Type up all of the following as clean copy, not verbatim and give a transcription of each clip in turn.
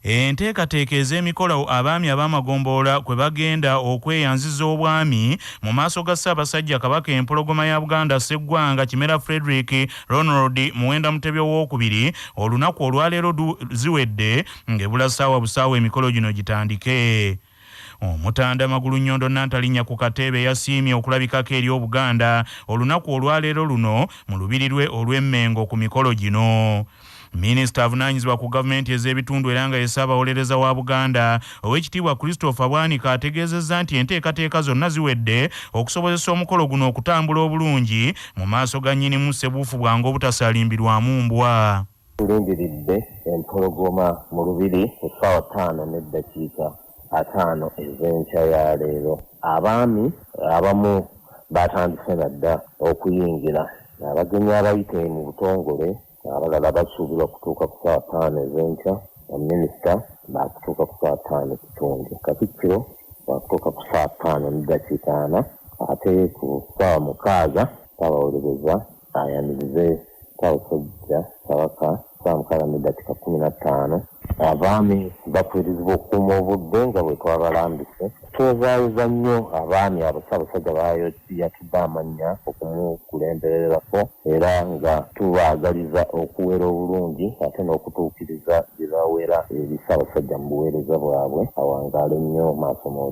Enteekateeka ez'emikolo abaami ab'amagombolola kwe bagenda okweyanziza obwami mu maaso ga Ssaabasajja Kabaka empologoma ya Buganda Sseggwanga Kimera Frederick Ronald Muwenda Mutebi II olunaku olwaleero ziwedde ng'ebula ssaawa busaawa emikolo gino gitandike. Omutanda Magulu Nnyondo Nantalinnya ku Katebe yasiimye okulabikako eri Obuganda olunaku olwaleero luno mu lubiri lwe olw'emmengo ku mikolo gino. Minisita avunaanyizibwa ku gavumenti ez'ebitundu era nga ye Ssaabawolereza wa Buganda Oweekitiibwa Christopher Bwanika ategeezezza nti enteekateeka zonna ziwedde okusobozesa omukolo guno okutambula obulungi mu maaso ga nnyinimu Ssebuufu bwange obutasaalimbirwamu mbwa. Tulindiridde empologoma mu lubiri ku ssaawa 5:05 ez'enkya ya leero. Abaami abamu batandise nadda okuyingira, abagenyi abayite mu butongole abalala basuubirwa kutuuka ku ssaawa 5 ez'enkya. Minisita baakutuuka ku ssaawa 5:00 Katikkiro baakutuuka ku ssaawa 5:40 ate ku ssaawa 6 Ssaabawolereza ayanirize Ssaabasajja Kabaka ssaawa 6:15. Abaami bakubirizibwa okukuuma obudde nga bwe twabalambise. Twebaayuza nnyo abaami Ssaabasajja yatudde amannya okumukulembererako era nga tubaagaliza okuwera obulungi ate n'okutuukiriza bye bawera eri Ssaabasajja mu buweereza bwabwe awangaale nnyo maaso mo.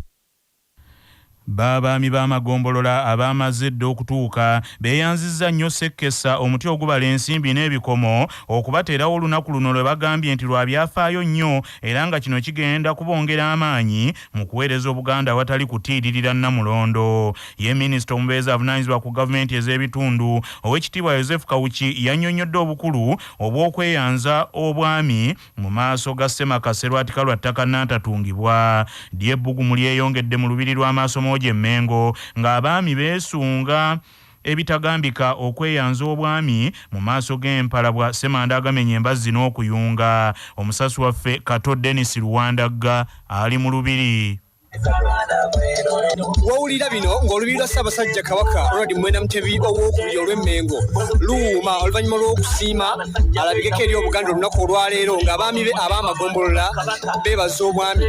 Babaami b'amagombolola abaamaze dda okutuuka beeyanzizza nnyo Ssekkesa omuti ogubala ensimbi n'ebikomo okubateerawo olunaku luno lwe bagambye nti lwa byafaayo nnyo era nga kino kigenda kubongera amaanyi mu kuweereza Obuganda awatali kutiiririra Namulondo. Ye minisita omubeezi avunaanyizibwa ku gavumenti ez'ebitundu Oweekitiibwa Joseph Kawuki yannyonnyodde obukulu obw'okweyanza obwami mu maaso ga Ssemaka Sserwatika lwa ttaka Nantatungibwa. Lyebbugumu lyeyongedde mu lubiri lw'amaaso Emmengo ng'abaami beesunga ebitagambika okweyanza obwami mu maaso g'empalabwa Ssemanda agamenya embazzi n'okuyunga. Omusasi waffe Kato Dennis Luwandagga ali mu lubiri. Wawulira bino ng'olubiri lwa Ssaabasajja Kabaka Ronald Muwenda Mutebi II olw'emmengo luwuuma oluvannyuma lw'okusiima alabikeko eri Obuganda olunaku olwaleero ng'abaami be ab'amagombolola beebaza obwami.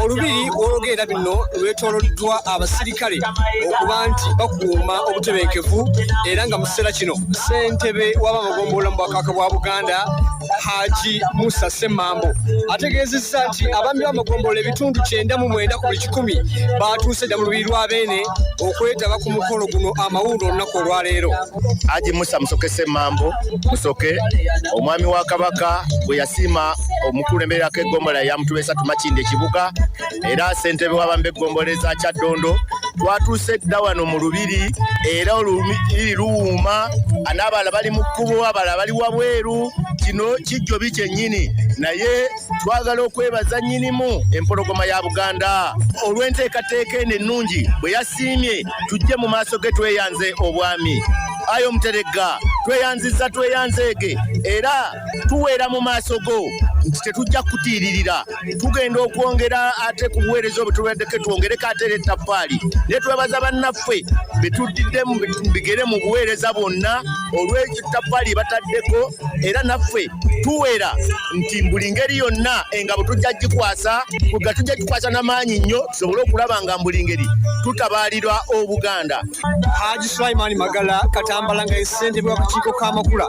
Olubiri olwogera bino lwetooloddwa abasirikale okuba nti bakuuma obutebenkevu era nga mu kiseera kino ssentebe w'abamagombolola mu bwakabaka bwa Buganda Haji Musa Ssemambo ategeezezza nti abaami b'amagombolola ebitundu 99 ku 100 baatuuse dda mu lubiri lwa Beene okwetaba ku mukolo guno amawundo olunaku olwaleero. Haji Musa Musoke Ssemambo Musoke omwami wa Kabaka bwe yasiima omukulembererako eggombola yamutubeesa tumakinde ekibuga era ssentebe w'abambe eggombolola eza Kyaddondo twatuuse dda wano mu lubiri era olubiri luwuuma n'abalala bali mu kkubo abalala bali wabweru. Kino kijjobi kyennyini naye twagala okwebaza nnyinimu empologoma ya Buganda olw'enteekateeka eno ennungi bwe yasiimye tujje mu maaso ge tweyanze obwami. Ayo Muteregga tweyanzizza tweyanzeege era tuweera mu maaso go nti tetujja kutiiririra tugenda okwongera ate ku buweereza obwe tubaddeko twongereko ate ettaffaali ne twebaza bannaffe betuddidde mu bigere mu buweereza bwonna olw'ettaffaali bataddeko era naffe tuweera nti buli ngeri yonna engabo tujja gikwasa nga tujja gikwasa n'amaanyi nnyo tusobole okulaba nga buli ngeri tutabaalirwa Obuganda. Haji Sulaiman Magala Katambala nga ssentebe w'akakiiko k'amakula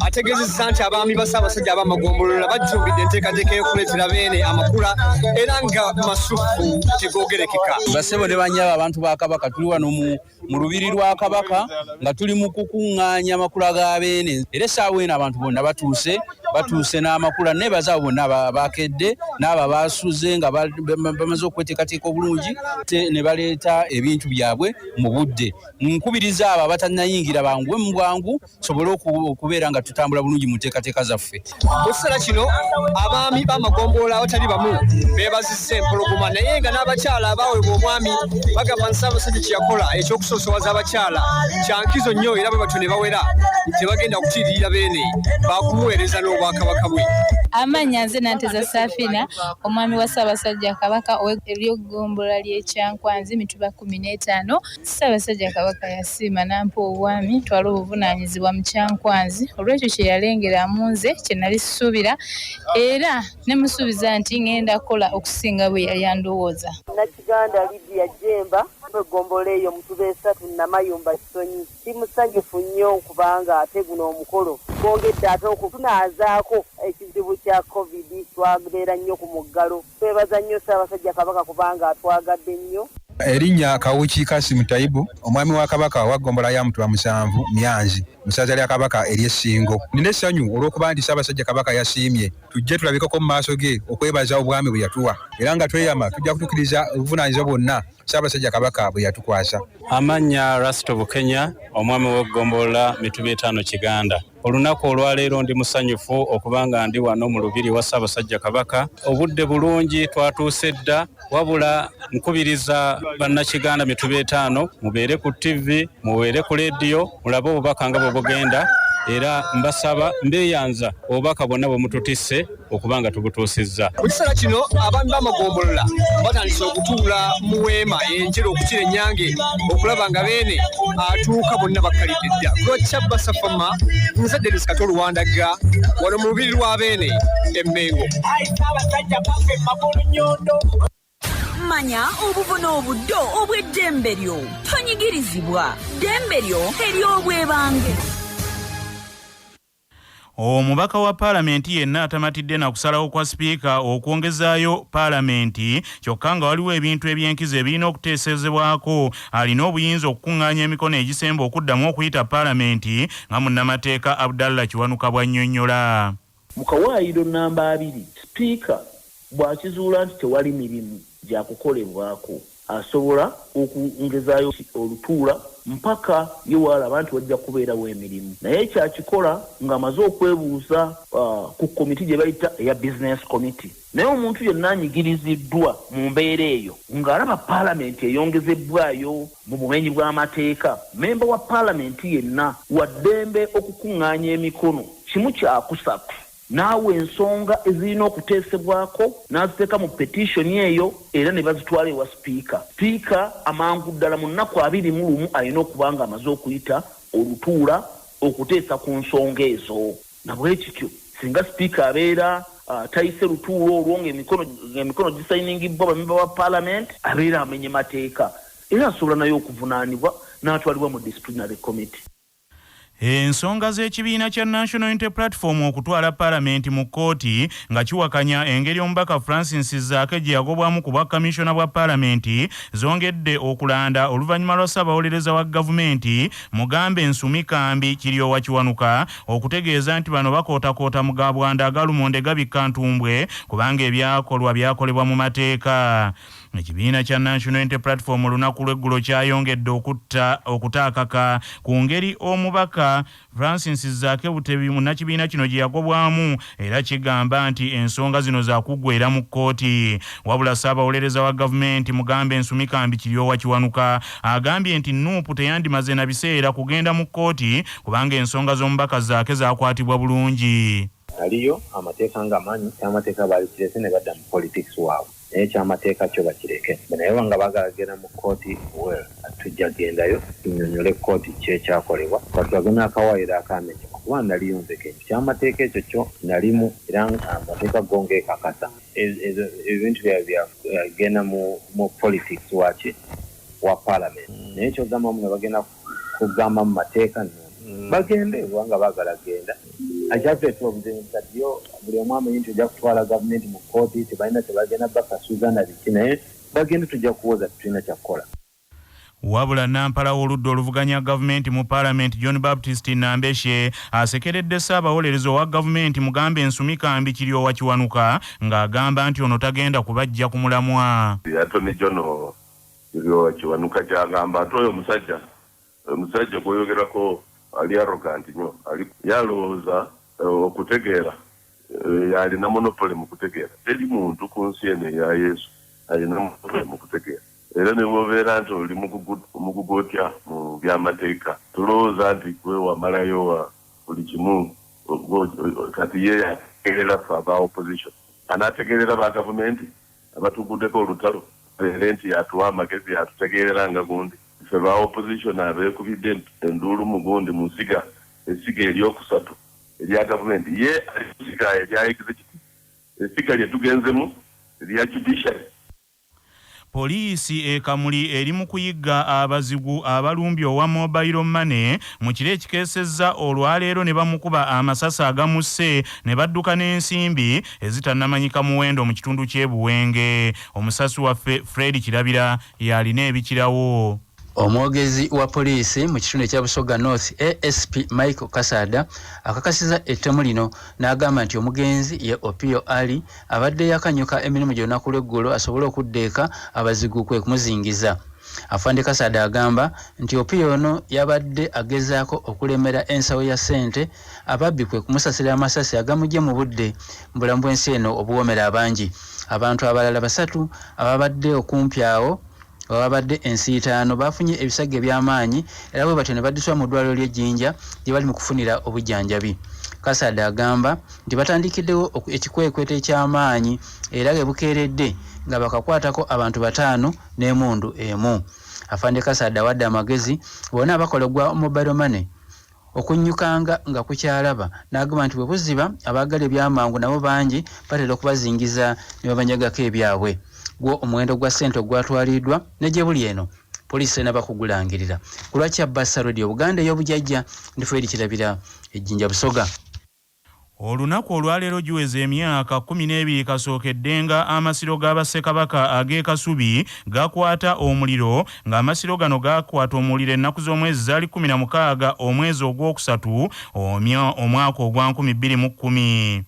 ategeezezza nti abaami ba Ssaabasajja ab'amagombolola bajjumbidde enteekateeka y'okuleetera Beene amakula era nga masufu tegoogerekeka. Bassebo ne bannyaba abantu ba Kabaka tuli wano mu lubiri lwa Kabaka nga tuli mu kukuŋŋaanya amakula ga Beene era essaawa eno abantu bonna batuuse n'amakula nebaza abo bonna bakedde n'abo baasuze nga bamaze okweteekateeka obulungi ne baleeta ebintu byabwe mu budde. Nkubiriza abo abatannayingira banguwe mu bwangu sobole okubeera nga tutambula bulungi mu nteekateeka zaffe. Mu kiseera kino abaami b'amagombolola abatali bamu beebazizza empologoma naye nga n'abakyala abaweebwa omwami bagamba Ssaabasajja kye yakola ekyokusoosowaza abakyala kyankizo nnyo era bwe batyo ne bawera nti bagenda kutiiririra Beene bakumuweereza obwakabaka bwe. Amanya nze Nanteza Safina omwami wa Ssaabasajja Kabaka ow'ebyoggombolola ly'Ekyankwanzi mituba 15. Ssaabasajja Kabaka yasiima nampa obwami twala obuvunaanyizibwa mu Kyankwanzi olw'ekyo kye yalengeramu nze kye nali ssuubira era ne musuubiza nti ngenda kukola okusinga bwe yali andowooza. Nakiganda Lydia Jemba eggombolola eyo mutuba 3 Namayumba Kisonyi simusanyufu nnyo kubanga ate guno omukolo gwongedde ate okutunaazaako ekizibu kya COVID twabeera nnyo ku muggalo. Twebaza nnyo Ssaabasajja Kabaka kubanga atwagadde nnyo. Erinnya Kawuki Kasimu Taibu omwami wa Kabaka wa ggombolola ya Mutuba 7 Myanzi mu ssaza lya Kabaka ery'Essingo. Nina essanyu olw'okuba nti Ssaabasajja Kabaka yasiimye tujje tulabikeko mu maaso ge okwebaza obwami bwe yatuwa era nga tweyama tujja kutuukiriza obuvunaanyizibwa bwonna Ssaabasajja Kabaka bwe yatukwasa. Amannya Rasto Bukenya omwami w'eggombolola mituba 5 Kiganda. Olunaku olwaleero ndi musanyufu okubanga ndi wano mu lubiri wa Ssaabasajja Kabaka. Obudde bulungi twatuuse dda wabula nkubiriza bannakiganda mituba 5 mubeere ku TV mubeere ku leediyo mulabe obubaka nga bwe bugenda era mbasaba mbeeyanza obubaka bwonna bwe mututisse okubanga tubutuusizza. Mu kiseera kino abaami b'amagombolola batandise okutuula mu weema enjera okukira ennyange okulaba nga beene atuuka bonna bakkalidde dda. Lwakyabba Safama nze Dennis Kato Luwandaga wano mu lubiri lwa beene Emmengo. Manya obubona obuddo obw'eddembe lyo tonyigirizibwa ddembe lyo ery'obwebange. Omubaka wa Paalamenti yenna atamatidde na kusalawo kwa sipiika okwongezaayo Paalamenti kyokka nga waliwo ebintu ebyenkizo ebirina okuteesezebwako alina obuyinza okukuŋŋaanya emikono egisemba okuddamu okuyita Paalamenti nga munnamateeka Abdallah Kiwanuka bw'annyonnyola. Mu kawaayiro namba 2 sipiika bw'akizuula nti tewali mirimu gya kukolebwako asobola okwongezaayo olutuula mpaka yewalaba nti wajja kubeerawo emirimu. Naye kyakikola ng'amaze okwebuuza ku komiti gye bayita eya business committee. Naye omuntu yenna anyigiriziddwa mu mbeera eyo ng'alaba Paalamenti eyongezebbwayo mu bumenyi bw'amateeka, memba wa Paalamenti yenna waddembe okukuŋŋaanya emikono kimu kyakusatu naawe ensonga ezirina okuteesebwako n'aziteeka mu petition eyo era ne bazitwala ewa sipiika. Sipiika amangu ddala mu nnaku 21 alina okuba nga amaze okuyita olutuula okuteesa ku nsonga ezo. Nabwekityo singa sipiika abeera tayise lutuula olwo ng'emikono gisayiningibwa bamemba wa Paalamenti abeera amenye mateeka era asobola naye okuvunaanibwa n'atwalibwa mu disciplinary committee. Ensonga z'ekibiina kya National Unity Platform okutwala Paalamenti mu kkooti nga kiwakanya engeri omubaka Francis Zaake gye yagobwamu ku bwa kamishona bwa Paalamenti zongedde okulanda oluvannyuma lwa ssaabawolereza wa gavumenti Mugambe Nsumikambi Kiryowa Kiwanuka okutegeeza nti bano bakootakoota mugabwanda agalumonde gabikka ntumbwe kubanga ebyakolwa byakolebwa mu mateeka. Ekibiina kya National Unity Platform olunaku lw'eggulo kyayongedde okutaakaka ku ngeri omubaka Francis Zaake Butebi munnakibiina kino gye yagobwamu era kigamba nti ensonga zino zaakuggweera mu kkooti. Wabula ssaabawolereza wa gavumenti Mugambe Nsumikambi Kiryowa Kiwanuka agambye nti Nuupu teyandimaze na biseera kugenda mu kkooti kubanga ensonga z'omubaka Zaake zaakwatibwa bulungi. Aliyo amateeka ng'amanyi amateeka baali kirese ne badda mu politics waabwe. Naye kyamateeka kyo bakireke. Naye nga baagala genda mu kkooti tujja gendayo tunyonyole kkooti kyekyakolebwa batwagena akawaayiro akamenya kuba naliyo nzeke kyamateeka ekyo kyo nalimu era amateeka gonge kakasa ebintu byagenda mu politics waki wa Parliament. Naye kyogamba mu bagenda kugamba mu mateeka bagende wanga baagala genda ajaze tuobuzengadiyo buli omwami yintu ojja kutwala gavumenti mu kkooti tebalina tebagenda bakasuuza na biki naye bagenda tujja kuwoza tulina kyakukola. Wabula Nampala w'oludda oluvuganya gavumenti mu Paalamenti John Baptist Nambeshe asekeredde ssaabawolereza wa gavumenti Mugambe Nsumikambi Kiryowa Kiwanuka ng'agamba nti ono tagenda kubajja ku mulamwa. Attorney General Kiryowa Kiwanuka kyagamba ati oyo omusajja gwoyogerako ali arrogant nnyo yalowooza okutegeera yalina monopoly mu kutegeera. Teri muntu ku nsi eno eya Yesu alina monopoly mu kutegeera. Era ne bw'obeera nti oli mugugotya mu by'amateeka tulowooza nti gwe wamalayo wa buli kimu kati ye yategeerera ffe aba opposition anaategeerera ba gavumenti abatuguddeko olutalo leero nti yatuwa amagezi yatutegeerera nga gundi ffe ba opposition abeekubidde enduulu mu gundi mu nsiga essiga eryokusatu erya gavumenti ye ali kusiga erya executive essiga lye tugenzemu erya judiciary. Poliisi Kamuli eri mu kuyigga abazigu abalumbye owa mobile money mu kiro ekikeesezza olwaleero ne bamukuba amasasi agamusse ne badduka n'ensimbi ezitannamanyika muwendo mu kitundu ky'ebuwenge. Omusasi waffe Fred Kirabira yalina ebikirawo. Omwogezi wa poliisi mu kitundu ekya Busoga North ASP Michael Kasada akakasiza ettemu lino n'agamba nti omugenzi ye Opio Ali abadde yakanyuka emirimu gy'olunaku lw'eggulo asobole okuddeeka abazigu kwe kumuzingiza. Afande Kasada agamba nti Opio ono yabadde agezaako okulemera ensawo ya ssente ababbi kwe kumusasira amasasi agamujje mu budde mu bulamu bw'ensi eno obuwoomera abangi. Abantu abalala basatu ababadde okumpi awo babadde ensiitaano bafunye ebisage by'amaanyi era bwe batyo ne baddusibwa mu ddwaliro ly'Ejjinja gye bali mu kufunira obujjanjabi. Kasada agamba nti batandikiddewo ekikwekweto eky'amaanyi era ge bukeeredde nga bakakwatako abantu 5 n'emundu emu. Afande Kasada wadde amagezi bonna abakola ogwa mobile money okunnyukanga nga kukyalaba n'agamba nti bwe buziba abaagala ebyamangu nabo bangi batera okubazingiza ne babanyagako ebyabwe. Gwo omuwendo gwa ssente ogwatwaliddwa ne gye buli eno poliisi n'abakugulangirira. Ku lwa Kyabasa Radio Buganda ey'obujjajja ndi Fred Kirabira Ejjinja Busoga. Olunaku olwaleero giweze emyaka 12 kasookedde nga amasiro g'Abassekabaka ag'e gakwata omuliro ng'amasiro gano gakwata omuliro ennaku z'omwezi zaali 16 omwezi ogwokusatu omwaka ogwa 2010.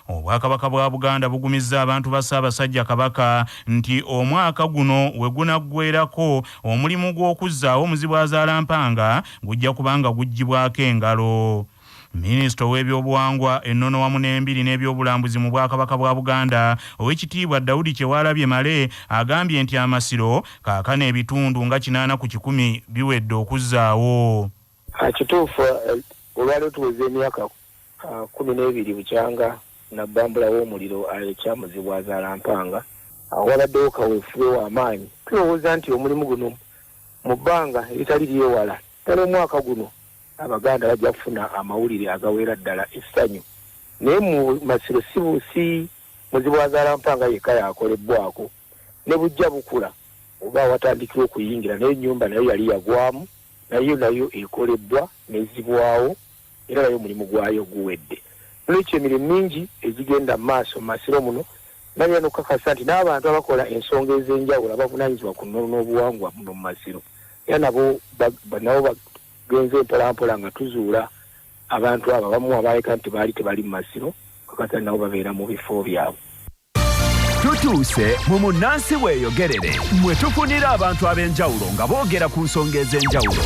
Obwakabaka bwa Buganda bugumizza abantu ba Ssaabasajja Kabaka nti omwaka guno we gunaggweerako omulimu gw'okuzzaawo omuzibwazaalampanga gujja kubanga guggyibwako engalo. Minisita w'ebyobuwangwa ennono wamu n'embiri n'ebyobulambuzi mu Bwakabaka bwa Buganda Oweekitiibwa Daudi Kyewalabye Male agambye nti amasiro kaakano ebitundu nga 80 ku 100 biwedde okuzzaawo. Kituufu olwaleero tuweze emyaka 12 bukyanga nabbambula w'omuliro ekyamuzibwazaalampanga wabaddewo kaweefube w'amaanyi. Tulowooza nti omulimu guno mu bbanga eritali lyewala ddala omwaka guno Abaganda bajja kufuna amawulire agaweera ddala essanyu. Naye mu masiro si muzibwazaalampanga yekka yakolebbwako ne bujja bukula oba watandikira okuyingira naye ennyumba nayo yali yagwamu nayo ekolebbwa nezibwawo era nayo omulimu gwayo guwedde. N'ekyo emirimu mingi ezigenda mu maaso mu masiro muno nabyo nokakasa nti n'abantu abakola ensonga ez'enjawulo abavunaanyizibwa ku nnono n'obuwangwa muno mu masiro era nabo genze mpolampola nga tuzuula abantu abo abamu abaleka nti baali tebali mu masiro kakasa nabo babeera mu bifo byabwe. Tutuuse mu munnansi weeyogerere mwe tufunira abantu ab'enjawulo nga boogera ku nsonga ez'enjawulo.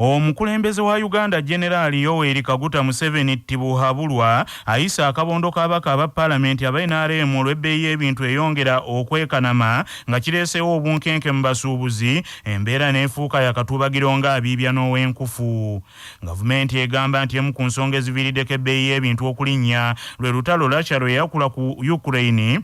Omukulembeze wa Uganda General Yoweri Kaguta Museveni Tibuhabulwa ayisa akabondo kabaka aba Parliament aba NRM olw'ebbeeyi y'ebintu eyongera okwekanama nga kireesewo obunkenke mu basuubuzi embeera n'efuuka yakatubagiro nga abiibya n'ow'enkufu. Gavumenti egamba nti emu ku nsonga eziviiriddeko ebbeeyi y'ebintu okulinnya lwe lutalo Russia lwe yakula ku Ukraine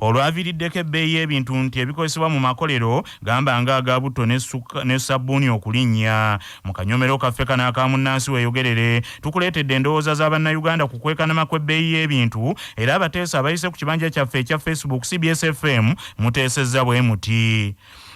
olwaviriddeko ebbeeyi y'ebintu nti ebikozesebwa mu makolero gamba nga aga butto ne sabbuuni okulinnya. Mu kanyomero kaffe kano akamunnansi weeyogerere tukuleetedde endowooza z'abannayuganda ku kwekanama kw'ebbeeyi y'ebintu era abateesa abayise ku kibanja kyaffe ekya Facebook CBS FM muteesezza bwe muti.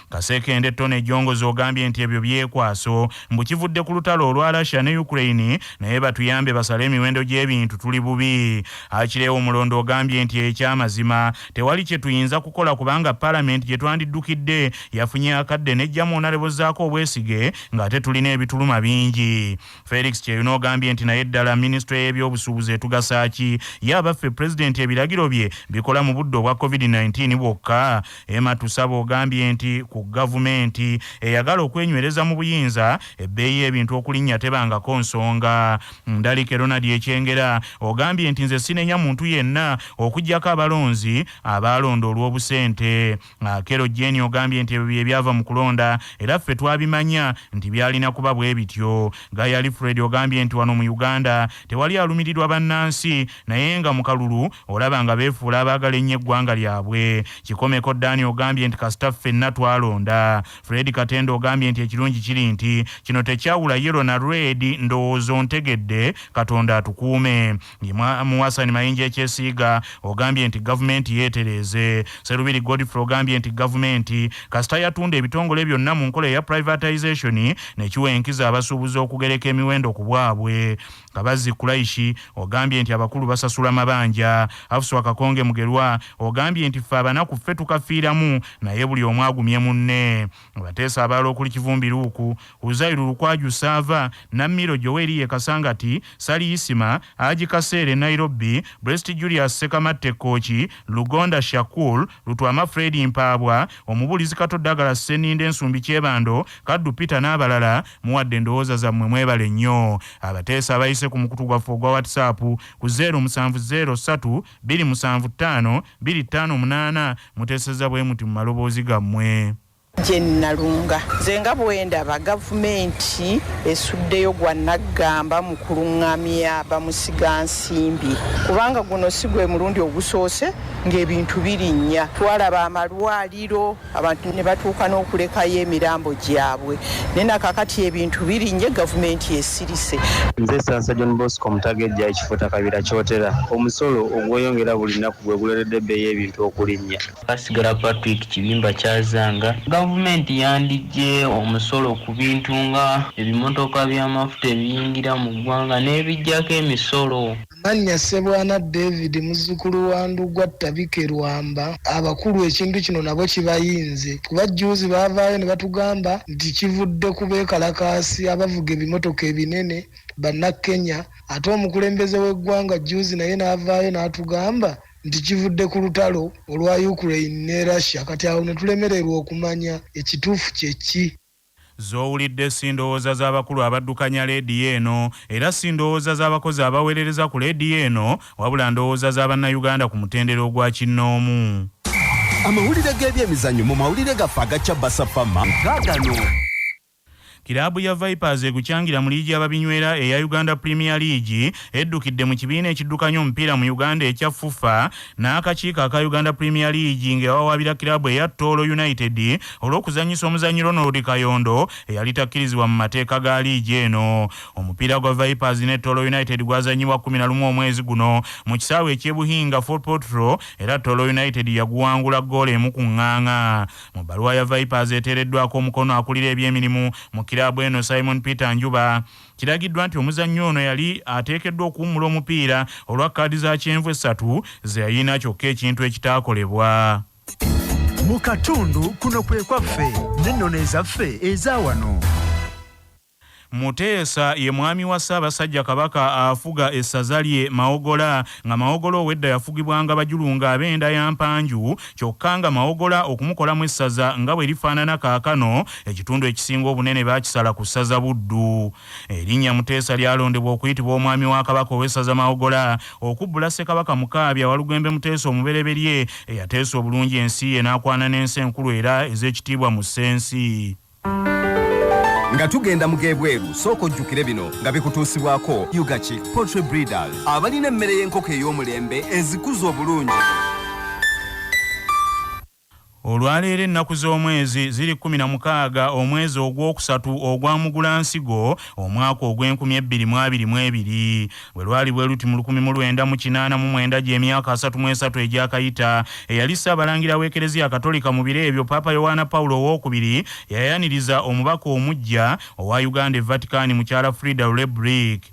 Kasekende Tone Jongozo ogambye nti ebyo byekwaso mbu kivudde ku lutalo olwa Russia ne Ukraine naye batuyambe basale emiwendo gy'ebintu tuli bubi. Akireewo Mulondo ogambye nti ekyamazima tewali kye tuyinza kukola kubanga Parliament gye twandiddukidde yafunye akadde n'ejjamu onalebozaako obwesige ng'ate tulina ebituluma bingi. Felix Kyeyuna ogambye nti naye ddala Minisitule y'ebyobusuubuzi etugasaaki ye abaffe Pulezidenti ebiragiro bye bikola mu budde obwa COVID-19 bwokka. Emma Tusaba ogambye nti ku gavumenti eyagala okwenywereza mu buyinza ebbeeyi y'ebintu okulinnya tebangako nsonga. Ndalike Ronald Ekyengera ogambye nti nze sinenya muntu yenna okuggyako abalonzi abaalonda olw'obusente. Akero Jeni ogambye nti ebyo byava mu kulonda era ffe twabimanya nti byalina kuba bwe bityo. Gaya Alfred ogambye nti wano mu Uganda tewali alumirirwa bannansi naye nga mu kalulu olaba nga beefuula abaagala ennyo eggwanga lyabwe. Kikomeko Dani ogambye nti kasita ffenna twalonda. Fred Katendo ogambye nti ekirungi kiri nti kino tekyawula yellow na red, ndowoozo ntegedde, Katonda atukuume. Muwasani Mayinja Ekyesiiga ogambye nti gavumenti yeetereze. Serubiri Godfrey ogambye nti gavumenti kasita yatunda ebitongole byonna mu nkola ya privatization nekiwenkiza abasuubuzi okugereka emiwendo ku bwabwe. Kabazi Kulaishi ogambye nti abakulu basasula mabanja. Afuswa Kakonge Mugerwa ogambye nti ffe abanaku ffe tukafiiramu naye buli omu agumye munne. Bateesa abaalo okuli Kivumbi Luuku, Uzairu Lukwaju Saava, Nammiro Joeli ye Kasangati, Sali Isima, Aji Kaseere Nairobi, Breast Julius Sekamatte Kochi, Lugonda Shakul, Lutwama Fredi Mpaabwa, Omubulizi Kato Dagala Seninde Nsumbi Kyebando, Kaddu Peter n'abalala muwadde endowooza zammwe mwebale nnyo. Abateesa abayise ku mukutu gwaffe ogwa WhatsApp ku 0703 275 258 muteeseza bwe muti mu maloboozi gammwe. Jennalunga zenga bwendaba gavumenti esuddeyo gwa naggamba mu kulungamya bamusiga nsimbi kubanga guno si gwe mulundi ogusoose ng'ebintu birinnya. Twalaba amalwaliro abantu ne batuuka n'okulekayo emirambo gyabwe naye nakakati ebintu birinnye gavumenti esirise. Nze Sansa John Bosco Mutagejja ekifuta Kabira Kyotera. Omusolo ogweyongera buli nnaku gwe guleredde ebbeeyi y'ebintu okulinnya. Basigala Patrick Kibimba Kyazanga. Gavumenti yandigye omusolo ku bintu nga ebimotoka by'amafuta ebiyingira mu ggwanga n'ebijjako emisolo. Mannya Ssebwana David muzzukulu wa Ndugwa Tabike Lwamba. Abakulu ekintu kino nabo kibayinze kuba jjuuzi baavaayo ne batugamba nti kivudde ku beekalakaasi abavuga ebimotoka ebinene bannakenya, ate omukulembeze w'eggwanga jjuuzi naye n'avaayo n'atugamba nti kivudde ku lutalo olwa Ukraine ne Russia. Kati awo ne tulemererwa okumanya ekituufu kye ki. Zowulidde sindowooza z'abakulu abaddukanya leediyo eno era sindowooza z'abakozi abaweerereza ku leediyo eno wabula ndowooza z'Abannayuganda ku mutendera ogwa kinnoomu. Amawulire g'ebyemizannyo mu mawulire gaffe agakyabasafama gaagano. Kirabu ya Vipers egukyangira mu liigi y'ababinywera eya Uganda Premier League eddukidde mu kibiina ekiddukanya omupiira mu Uganda ekya FUFA n'akakiiko aka Uganda Premier League ng'ewawabira kirabu eya Tolo United olw'okuzannyisa omuzannyi Ronald Kayondo eyali takkirizibwa mu mateeka ga liigi eno. Omupiira gwa Vipers ne Tolo United gwazannyibwa 11 omwezi guno mu kisaawe eky'ebuhinga Fort Portal era Tolo United yaguwangula ggoolo emu ku ŋŋaŋa. Mu bbaluwa ya Vipers eteereddwako omukono akulira ebyemirimu mu kirabu eno Simon Peter Njuba kiragiddwa nti omuzannyi ono yali ateekeddwa okuwummula omupiira olwa kkaadi za kyenvu 3 ze yalina kyokka ekintu ekitaakolebwa. Mu katundu kuno kwe kwaffe n'ennono ezaffe eza wano. Muteesa ye mwami wa Ssaabasajja Kabaka afuga essaza lye Mawogola nga Mawogola owedda yafugibwanga bajulunga ab'enda ya Mpanju kyokka nga Mawogola okumukolamu essaza nga bwe lifaanana kaakano ekitundu ekisinga obunene baakisala ku ssaza Buddu. Erinnya Muteesa lyalondebwa okuyitibwa omwami wa Kabaka ow'essaza Mawogola okubbula Ssekabaka Mukaabya Walugembe Muteesa omubereberye eyateesa obulungi ensi ye n'akwana n'ensi enkulu era ez'ekitiibwa mu ssensi. Nga tugenda mu gebweru sooka ojjukire bino nga bikutuusibwako Ugachik Poultry Breeders abalina emmere y'enkoko ey'omulembe ezikuza obulungi. Olwaleero ennaku z'omwezi ziri 16 omwezi ogwokusatu ogwa Mugulansigo omwaka ogw'2022 bwe lwali bwe luti mu 1989 gy'emyaka 33 egyakayita eyali Ssaabalangira w'Ekereziya Katolika mu biro ebyo Papa Yohana Paulo II yayaniriza omubaka omujja owa Uganda e Vatican mukyala Frida Ulebrick.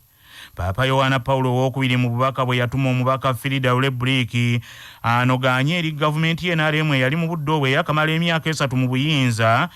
Papa Yohana Paulo II mu bubaka bwe yatuma omubaka Frida Ulebrick anogaanye eri gavumenti y'NRM yali mu budde obwe yakamala emyaka 3 mu buyinza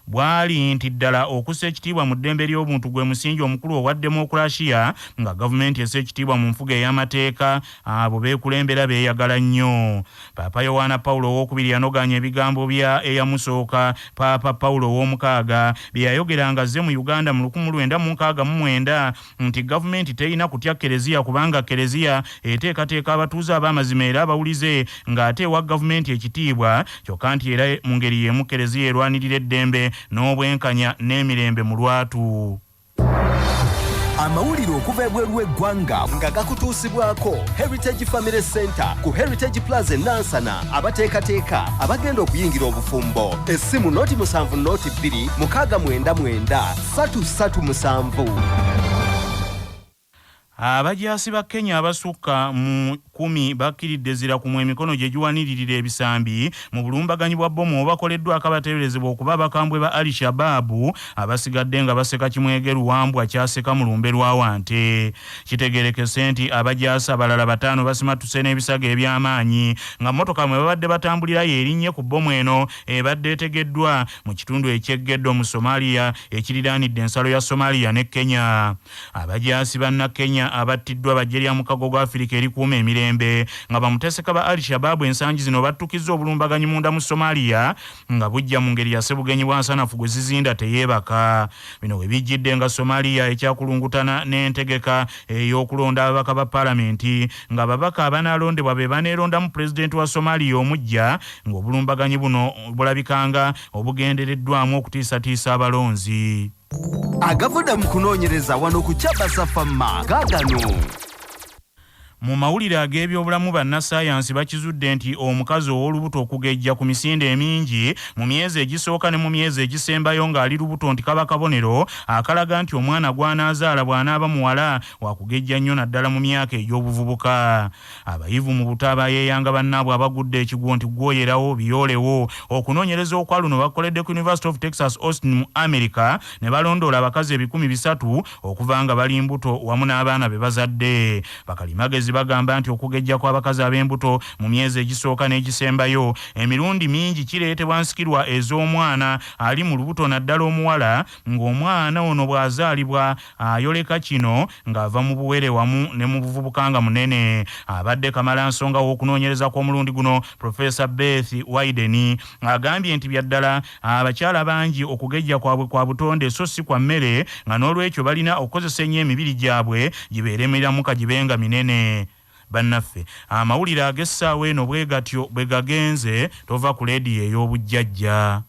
bwali nti ddala okussa ekitiibwa mu ddembe ly'obuntu gwe musingi omukulu owa demokrasia nga gavumenti essa ekitiibwa mu nfuga ey'amateeka abo beekulembera beeyagala nnyo. Paapa Yohaana Pawulo owookubiri yanoganya ebigambo bya eyamusooka Paapa Pawulo owoomukaaga bye yayogeranga azze mu Uganda mu 1969 nti gavumenti terina kutya Kereziya kubanga Kereziya eteekateeka abatuuze ab'amazima era abawulize ng'ate ewa gavumenti ekitiibwa kyokka nti era mu ngeri y'emu Kereziya erwanirira eddembe n'obwenkanya n'emirembe mu lwatu. Amawulire okuva ebweru w'eggwanga nga gakutuusibwako Heritage Family Center ku Heritage Plaza e Nansana abateekateeka abagenda okuyingira obufumbo. Essimu noti 7 noti 2 699 337. Abajaasi ba Kenya abasukka mu 10 bakkiridde zira ku emikono gye giwaniririra ebisambi mu bulumbaganyi bwa bomu obakoleddwa akabateeberezebwa okuba abakambwe ba Al-Shabaab abasigadde nga baseka kimwegeru wambwa kyaseka mu lumbe lwa Wante. Kitegeerekese nti abajaasi abalala 5 basimatuse n'ebisago eby'amaanyi nga mmotoka mwe babadde batambulira yeerinnye ku bomu eno ebadde etegeddwa mu kitundu eky'Eggedo mu Somalia ekiriraanidde ensalo ya Somalia ne Kenya. Abajaasi banna Kenya abattiddwa bajje lya mukago gwa Afrika erikuuma emirembe nga bamuteseka ba Al-Shabaab ensangi zino battukizza obulumbaganyi munda mu Somalia nga bujja mu ngeri ya sebugenyi bwansanafu gwe zizinda teyeebaka. Bino we bijjidde nga Somalia ekyakulungutana n'entegeka ey'okulonda ababaka ba palamenti nga ababaka abanaalondebwa be baneerondamu pulezidenti wa Somalia omujja ng'obulumbaganyi buno bulabikanga obugendereddwamu okutiisatiisa abalonzi. Agavudde mu kunoonyereza wano ku Kyabasafamma gaagano. Mu mawulire ag'ebyobulamu bannassaayansi bakizudde nti omukazi ow'olubuto okugejja ku misinde emingi mu myezi egisooka ne mu myezi egisembayo ng'ali lubuto nti kaba kabonero akalaga nti omwana gw'anaazaala bw'anaaba muwala wakugejja nnyo naddala mu myaka egy'obuvubuka. Abayivu mu buto abayeeyanga bannaabwe abagudde ekigwo nti gwoyerawo biyoolewo okunoonyereza okwa luno bakoledde ku University of Texas Austin mu America ne balondoola abakazi 300 okuva nga bali mbuto wamu n'abaana be bazadde. Bakalimagezi bagamba nti okugejja kw'abakazi ab'embuto mu myezi egisooka n'egisembayo emirundi mingi kireetebwa nsikirwa ez'omwana ali mu lubuto naddala omuwala ng'omwana ono bw'azaalibwa ayoleka kino ng'ava mu buwere wamu ne mu buvubuka nga munene. Abadde kamala nsonga w'okunoonyereza kw'omulundi guno Professor Beth Wyden agambye nti byaddala abakyala bangi okugejja kwabwe kwa butonde so si kwa mmere nga n'olwekyo balina okukozesa ennyo emibiri gyabwe gibeeremeramu kagibenga minene. Bannaffe amawulire ag'essaawa eno bwe gatyo bwe gagenze tova ku leediyo ey'obujjajja.